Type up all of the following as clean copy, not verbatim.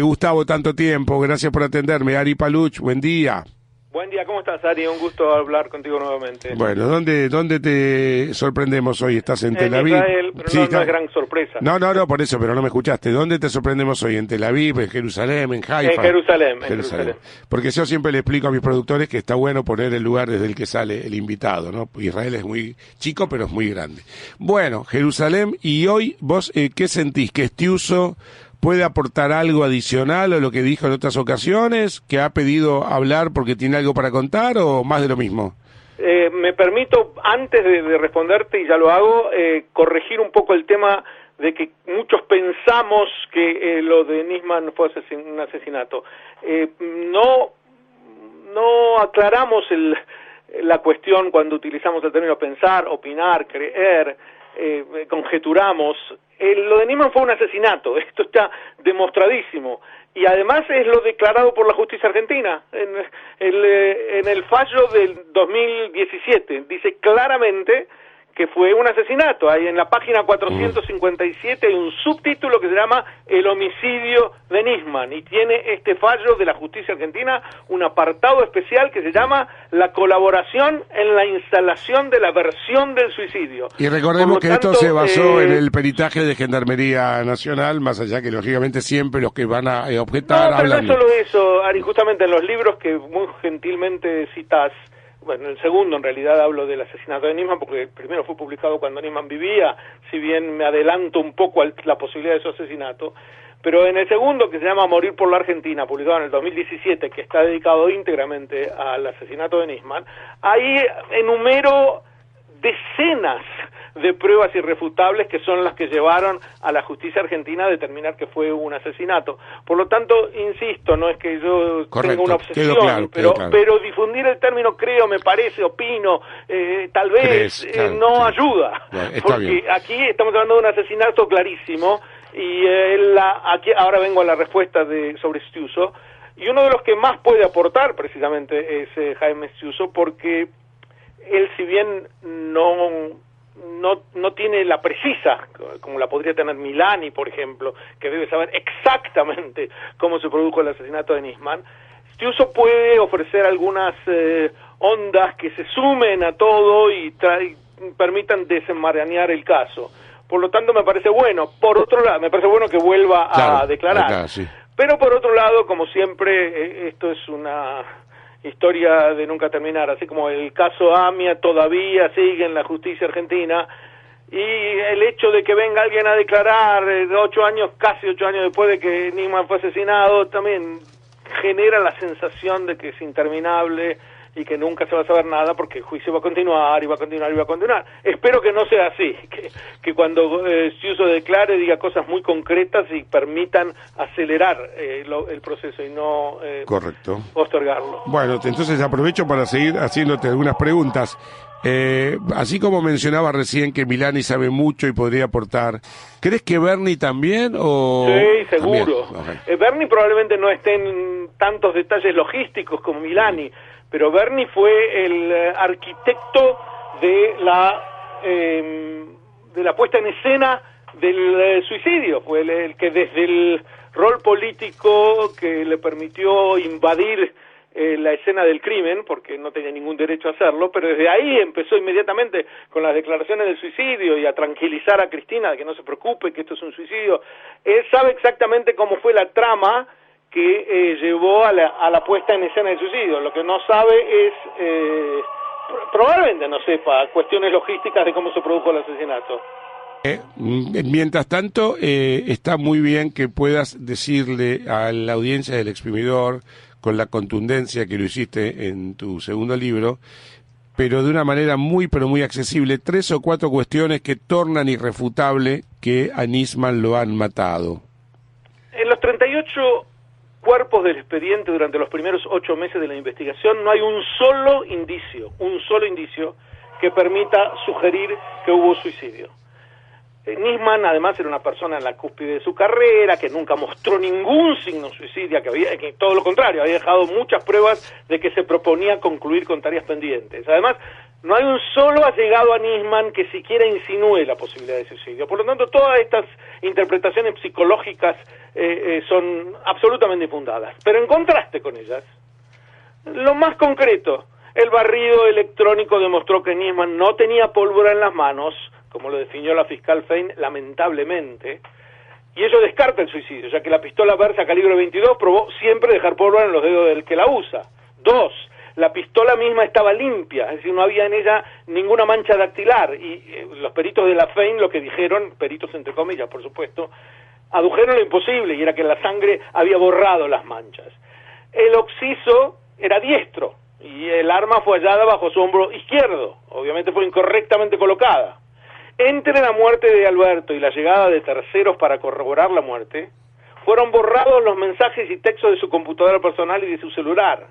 Gustavo, tanto tiempo, gracias por atenderme. Ari Paluch, buen día. Buen día, ¿cómo estás, Ari? Un gusto hablar contigo nuevamente. Bueno, ¿dónde te sorprendemos hoy? ¿Estás en Tel Aviv? Israel, pero sí, no es gran sorpresa. No, por eso, pero no me escuchaste. ¿Dónde te sorprendemos hoy? ¿En Tel Aviv, en Jerusalén, en Haifa? En Jerusalén. Porque yo siempre le explico a mis productores que está bueno poner el lugar desde el que sale el invitado, ¿no? Israel es muy chico, pero es muy grande. Bueno, Jerusalén, y hoy vos, ¿qué sentís? ¿Que Estiuso puede aportar algo adicional a lo que dijo en otras ocasiones, que ha pedido hablar porque tiene algo para contar, o más de lo mismo? Me permito, antes de responderte, y ya lo hago, corregir un poco el tema de que muchos pensamos que lo de Nisman fue un asesinato. No aclaramos la cuestión cuando utilizamos el término pensar, opinar, creer, conjeturamos. Lo de Nisman fue un asesinato, esto está demostradísimo, y además es lo declarado por la justicia argentina en el fallo del 2017, dice claramente que fue un asesinato. Ahí en la página 457 hay un subtítulo que se llama El homicidio de Nisman, y tiene este fallo de la justicia argentina un apartado especial que se llama la colaboración en la instalación de la versión del suicidio. Y recordemos que esto se basó en el peritaje de Gendarmería Nacional, más allá que lógicamente siempre los que van a objetar hablan. No, pero no es solo eso, Ari, justamente en los libros que muy gentilmente citás. Bueno, en el segundo en realidad hablo del asesinato de Nisman, porque el primero fue publicado cuando Nisman vivía, si bien me adelanto un poco a la posibilidad de su asesinato, pero en el segundo, que se llama Morir por la Argentina, publicado en el 2017, que está dedicado íntegramente al asesinato de Nisman, ahí enumero decenas de pruebas irrefutables que son las que llevaron a la justicia argentina a determinar que fue un asesinato. Por lo tanto, insisto, no es que yo tenga una obsesión, pero difundir el término creo, me parece, opino, tal vez no ayuda, porque bien. Aquí estamos hablando de un asesinato clarísimo, y aquí ahora vengo a la respuesta sobre Estiuso, y uno de los que más puede aportar precisamente es Jaime Estiuso, porque él, si bien no tiene la precisa, como la podría tener Milani, por ejemplo, que debe saber exactamente cómo se produjo el asesinato de Nisman, Estiuso puede ofrecer algunas ondas que se sumen a todo y permitan desenmarañar el caso. Por lo tanto, me parece bueno. Por otro lado, me parece bueno que vuelva a declarar. Acá, sí. Pero por otro lado, como siempre, esto es una historia de nunca terminar, así como el caso AMIA todavía sigue en la justicia argentina, y el hecho de que venga alguien a declarar casi 8 años después de que Nisman fue asesinado, también genera la sensación de que es interminable y que nunca se va a saber nada, porque el juicio va a continuar y va a continuar y va a continuar. Espero que no sea así, que cuando Estiuso declare diga cosas muy concretas y permitan acelerar el proceso y no postergarlo. Bueno, entonces aprovecho para seguir haciéndote algunas preguntas. Así como mencionaba recién que Milani sabe mucho y podría aportar, ¿crees que Bernie también? Sí, seguro. Okay. Bernie probablemente no esté en tantos detalles logísticos como Milani, pero Bernie fue el arquitecto de la puesta en escena del suicidio, fue el que desde el rol político que le permitió invadir la escena del crimen, porque no tenía ningún derecho a hacerlo, pero desde ahí empezó inmediatamente con las declaraciones del suicidio y a tranquilizar a Cristina de que no se preocupe, que esto es un suicidio. Él sabe exactamente cómo fue la trama que llevó a la puesta en escena del suicidio. Lo que no sabe es, probablemente no sepa, cuestiones logísticas de cómo se produjo el asesinato. Mientras tanto, está muy bien que puedas decirle a la audiencia del Exprimidor, con la contundencia que lo hiciste en tu segundo libro, pero de una manera muy accesible, 3 o 4 cuestiones que tornan irrefutable que a Nisman lo han matado. En los 38 cuerpos del expediente durante los primeros 8 meses de la investigación no hay un solo indicio que permita sugerir que hubo suicidio. Nisman además era una persona en la cúspide de su carrera, que nunca mostró ningún signo suicidio, que todo lo contrario, había dejado muchas pruebas de que se proponía concluir con tareas pendientes. Además, no hay un solo allegado a Nisman que siquiera insinúe la posibilidad de suicidio. Por lo tanto, todas estas interpretaciones psicológicas son absolutamente infundadas. Pero en contraste con ellas, lo más concreto, el barrido electrónico demostró que Nisman no tenía pólvora en las manos, como lo definió la fiscal Fein, lamentablemente, y ello descarta el suicidio, ya que la pistola Versa calibre 22 probó siempre dejar pólvora en los dedos del que la usa. 2. La pistola misma estaba limpia, es decir, no había en ella ninguna mancha dactilar, y los peritos de la Fein lo que dijeron, peritos entre comillas, por supuesto, adujeron lo imposible, y era que la sangre había borrado las manchas. El occiso era diestro, y el arma fue hallada bajo su hombro izquierdo, obviamente fue incorrectamente colocada. Entre la muerte de Alberto y la llegada de terceros para corroborar la muerte, fueron borrados los mensajes y textos de su computadora personal y de su celular.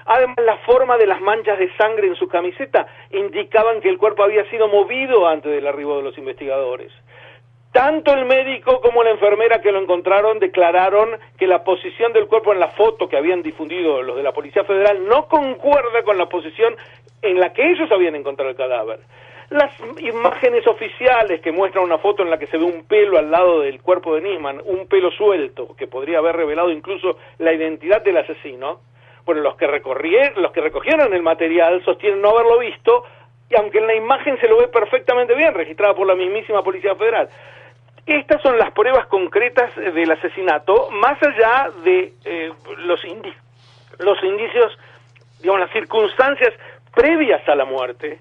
Además, la forma de las manchas de sangre en su camiseta indicaban que el cuerpo había sido movido antes del arribo de los investigadores. Tanto el médico como la enfermera que lo encontraron declararon que la posición del cuerpo en la foto que habían difundido los de la Policía Federal no concuerda con la posición en la que ellos habían encontrado el cadáver. Las imágenes oficiales que muestran una foto en la que se ve un pelo al lado del cuerpo de Nisman, un pelo suelto, que podría haber revelado incluso la identidad del asesino, bueno, los que recogieron el material sostienen no haberlo visto, y aunque en la imagen se lo ve perfectamente bien, registrada por la mismísima Policía Federal. Estas son las pruebas concretas del asesinato, más allá de los indicios, digamos, las circunstancias previas a la muerte,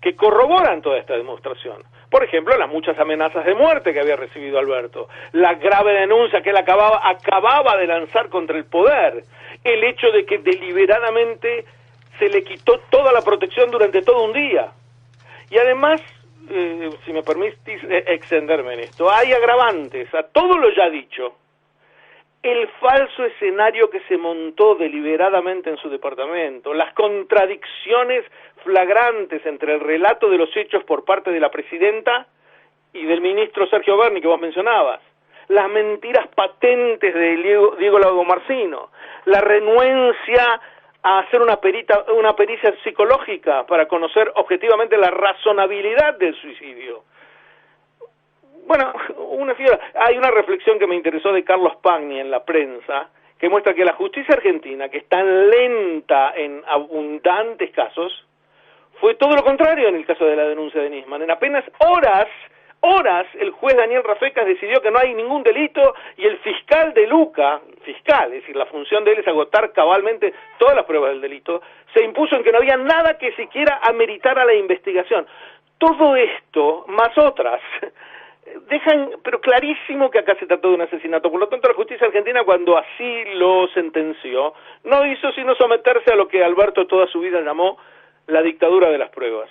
que corroboran toda esta demostración. Por ejemplo, las muchas amenazas de muerte que había recibido Alberto, la grave denuncia que él acababa de lanzar contra el poder, el hecho de que deliberadamente se le quitó toda la protección durante todo un día. Y además, si me permitís extenderme en esto, hay agravantes a todo lo ya dicho. El falso escenario que se montó deliberadamente en su departamento, las contradicciones flagrantes entre el relato de los hechos por parte de la presidenta y del ministro Sergio Berni, que vos mencionabas, las mentiras patentes de Diego Lagomarsino, la renuencia a hacer una pericia psicológica para conocer objetivamente la razonabilidad del suicidio. Bueno, hay una reflexión que me interesó de Carlos Pagni en la prensa, que muestra que la justicia argentina, que es tan lenta en abundantes casos, fue todo lo contrario en el caso de la denuncia de Nisman. En apenas horas, el juez Daniel Rafecas decidió que no hay ningún delito, y el fiscal de Luca, es decir, la función de él es agotar cabalmente todas las pruebas del delito, se impuso en que no había nada que siquiera ameritara la investigación. Todo esto, más otras, dejan pero clarísimo que acá se trató de un asesinato. Por lo tanto, la justicia argentina, cuando así lo sentenció, no hizo sino someterse a lo que Alberto toda su vida llamó la dictadura de las pruebas.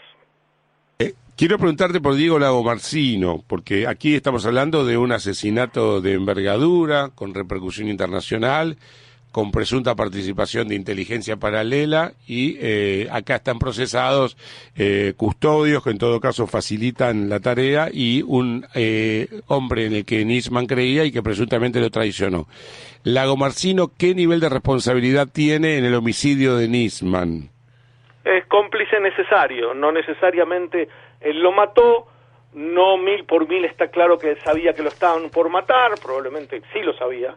Quiero preguntarte por Diego Lagomarsino, porque aquí estamos hablando de un asesinato de envergadura, con repercusión internacional, con presunta participación de inteligencia paralela, y acá están procesados custodios que en todo caso facilitan la tarea, y un hombre en el que Nisman creía y que presuntamente lo traicionó. Lagomarsino, ¿qué nivel de responsabilidad tiene en el homicidio de Nisman? Es cómplice necesario, no necesariamente él lo mató, no 1000% está claro que él sabía que lo estaban por matar, probablemente sí lo sabía,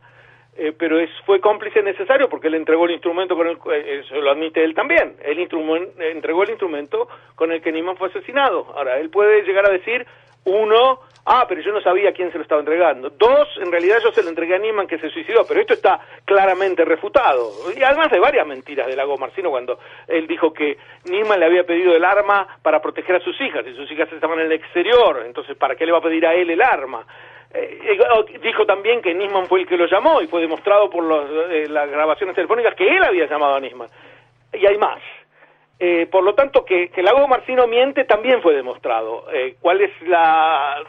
pero fue cómplice necesario porque él entregó el instrumento eso lo admite él también, entregó el instrumento con el que Nisman fue asesinado. Ahora, él puede llegar a decir, uno, pero yo no sabía a quién se lo estaba entregando. 2, en realidad yo se lo entregué a Nisman, que se suicidó, pero esto está claramente refutado. Y además de varias mentiras de Lagomarsino, cuando él dijo que Nisman le había pedido el arma para proteger a sus hijas, y sus hijas estaban en el exterior, entonces ¿para qué le va a pedir a él el arma? Dijo también que Nisman fue el que lo llamó, y fue demostrado por las grabaciones telefónicas que él había llamado a Nisman. Y hay más. Por lo tanto, que Lagomarsino miente también fue demostrado. ¿Cuál es la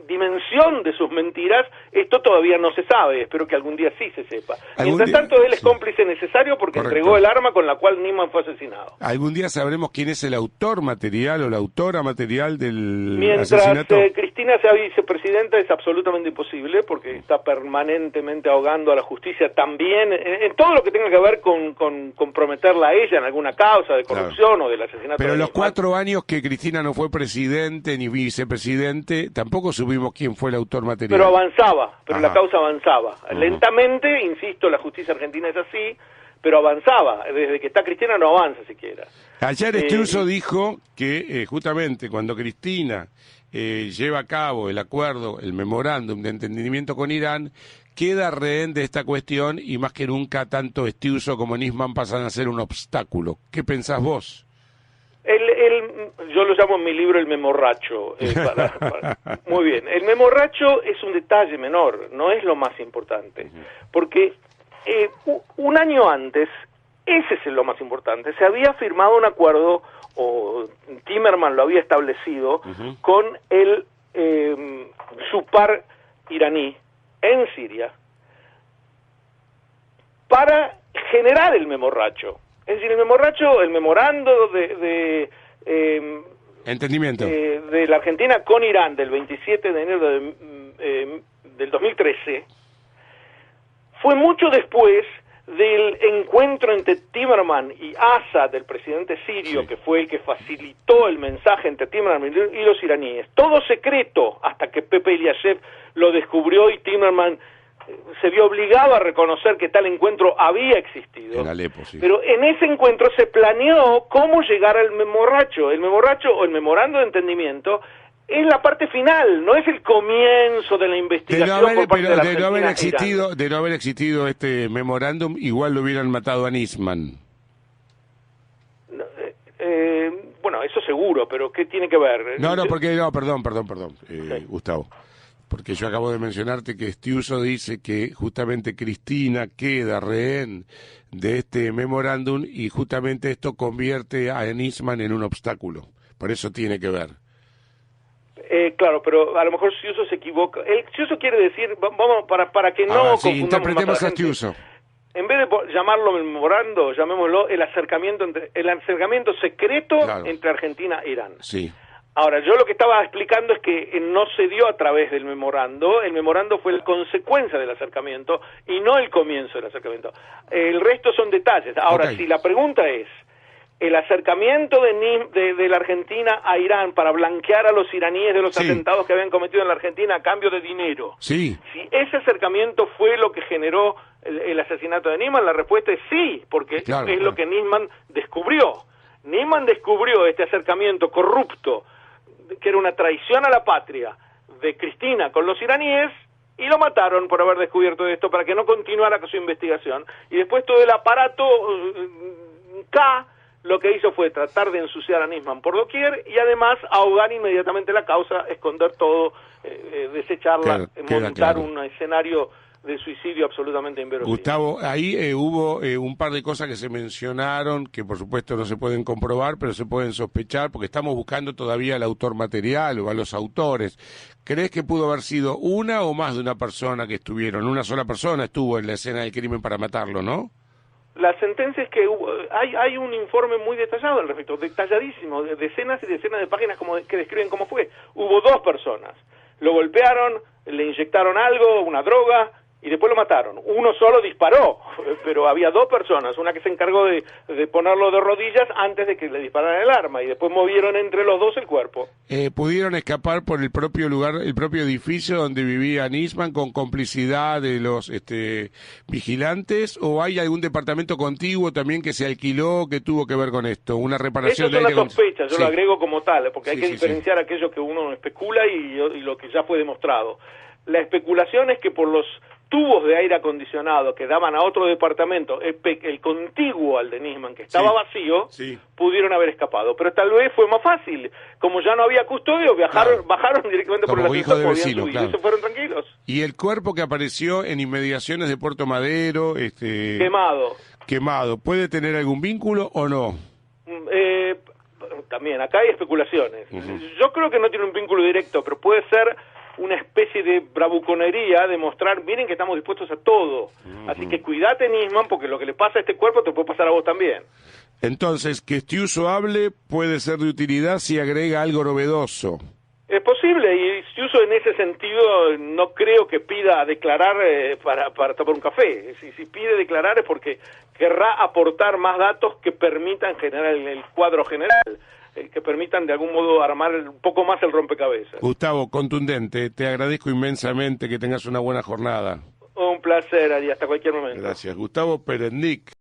dimensión de sus mentiras, esto todavía no se sabe, espero que algún día sí se sepa. Mientras tanto, él es cómplice necesario porque entregó el arma con la cual Nisman fue asesinado. ¿Algún día sabremos quién es el autor material o la autora material del Mientras asesinato? Cristina sea vicepresidenta es absolutamente imposible porque está permanentemente ahogando a la justicia también en todo lo que tenga que ver con comprometerla a ella en alguna causa de corrupción o del asesinato. Pero de los Nisman. 4 años que Cristina no fue presidente ni vicepresidente, tampoco supimos quién fue el autor material. Pero avanzaba, Ajá. la causa avanzaba. Lentamente, insisto, la justicia argentina es así, pero avanzaba. Desde que está Cristina no avanza siquiera. Ayer Estiuso dijo que justamente cuando Cristina lleva a cabo el acuerdo, el memorándum de entendimiento con Irán, queda rehén de esta cuestión y más que nunca tanto Estiuso como Nisman pasan a ser un obstáculo. ¿Qué pensás vos? Yo lo llamo en mi libro el memorracho. Muy bien. El memorracho es un detalle menor, no es lo más importante. Porque un año antes, ese es lo más importante, se había firmado un acuerdo, o Timerman lo había establecido, con el Supar iraní en Siria para generar el memorracho. Es decir, el memorando de entendimiento de la Argentina con Irán del 27 de enero del 2013 fue mucho después del encuentro entre Timerman y Assad, el presidente sirio, que fue el que facilitó el mensaje entre Timerman y los iraníes. Todo secreto hasta que Pepe Eliashev lo descubrió y Timerman se vio obligado a reconocer que tal encuentro había existido. En Alepo, sí. Pero en ese encuentro se planeó cómo llegar al memorracho. El memorracho o el memorando de entendimiento es la parte final, no es el comienzo de la investigación por parte de la Argentina. De no haber existido este memorándum, igual lo hubieran matado a Nisman. Bueno, eso seguro, pero ¿qué tiene que ver? Perdón, Gustavo. Porque yo acabo de mencionarte que Estiuso dice que justamente Cristina queda rehén de este memorándum y justamente esto convierte a Nisman en un obstáculo. Por eso tiene que ver. Claro, pero a lo mejor Estiuso se equivoca. Estiuso quiere decir, vamos, para que no confundamos interpretemos más a a la gente. Estiuso. En vez de llamarlo memorando, llamémoslo el acercamiento secreto entre Argentina e Irán. Sí. Ahora, yo lo que estaba explicando es que no se dio a través del memorando. El memorando fue la consecuencia del acercamiento y no el comienzo del acercamiento. El resto son detalles. Ahora, si la pregunta es el acercamiento de la Argentina a Irán para blanquear a los iraníes de los atentados que habían cometido en la Argentina a cambio de dinero. Sí. Si ese acercamiento fue lo que generó el asesinato de Nisman, la respuesta es sí, porque es lo que Nisman descubrió. Nisman descubrió este acercamiento corrupto, que era una traición a la patria de Cristina con los iraníes, y lo mataron por haber descubierto esto para que no continuara con su investigación. Y después todo el aparato K lo que hizo fue tratar de ensuciar a Nisman por doquier y además ahogar inmediatamente la causa, esconder todo, desecharla, montar un escenario de suicidio absolutamente inverosímil. Gustavo, ahí hubo un par de cosas que se mencionaron, que por supuesto no se pueden comprobar, pero se pueden sospechar, porque estamos buscando todavía al autor material o a los autores. ¿Crees que pudo haber sido una o más de una persona que estuvieron? Una sola persona estuvo en la escena del crimen para matarlo, ¿no? La sentencia es que hay un informe muy detallado al respecto, detalladísimo, de decenas y decenas de páginas que describen cómo fue. Hubo 2 personas, lo golpearon, le inyectaron algo, una droga, y después lo mataron. Uno solo disparó, pero había 2 personas, una que se encargó de ponerlo de rodillas antes de que le dispararan el arma, y después movieron entre los 2 el cuerpo. ¿Pudieron escapar por el propio lugar, el propio edificio donde vivía Nisman con complicidad de los vigilantes, o hay algún departamento contiguo también que se alquiló que tuvo que ver con esto? Una reparación de aire. Eso es una sospecha, yo lo agrego como tal, porque hay que diferenciar aquello que uno especula y lo que ya fue demostrado. La especulación es que por los tubos de aire acondicionado que daban a otro departamento, el contiguo al de Nisman, que estaba vacío, pudieron haber escapado. Pero tal vez fue más fácil. Como ya no había custodio, bajaron directamente por el ascensor, podían subir, y se fueron tranquilos. ¿Y el cuerpo que apareció en inmediaciones de Puerto Madero? Quemado. ¿Puede tener algún vínculo o no? También, acá hay especulaciones. Yo creo que no tiene un vínculo directo, pero puede ser una especie de bravuconería de mostrar, miren que estamos dispuestos a todo. Así que cuídate, Nisman, porque lo que le pasa a este cuerpo te puede pasar a vos también. Entonces, que Stiuso hable puede ser de utilidad si agrega algo novedoso. Es posible, y Stiuso en ese sentido no creo que pida declarar para tomar un café. Si pide declarar es porque querrá aportar más datos que permitan generar el cuadro general, que permitan de algún modo armar un poco más el rompecabezas. Gustavo, contundente, te agradezco inmensamente, que tengas una buena jornada. Un placer, Ari, hasta cualquier momento. Gracias. Gustavo Perendic.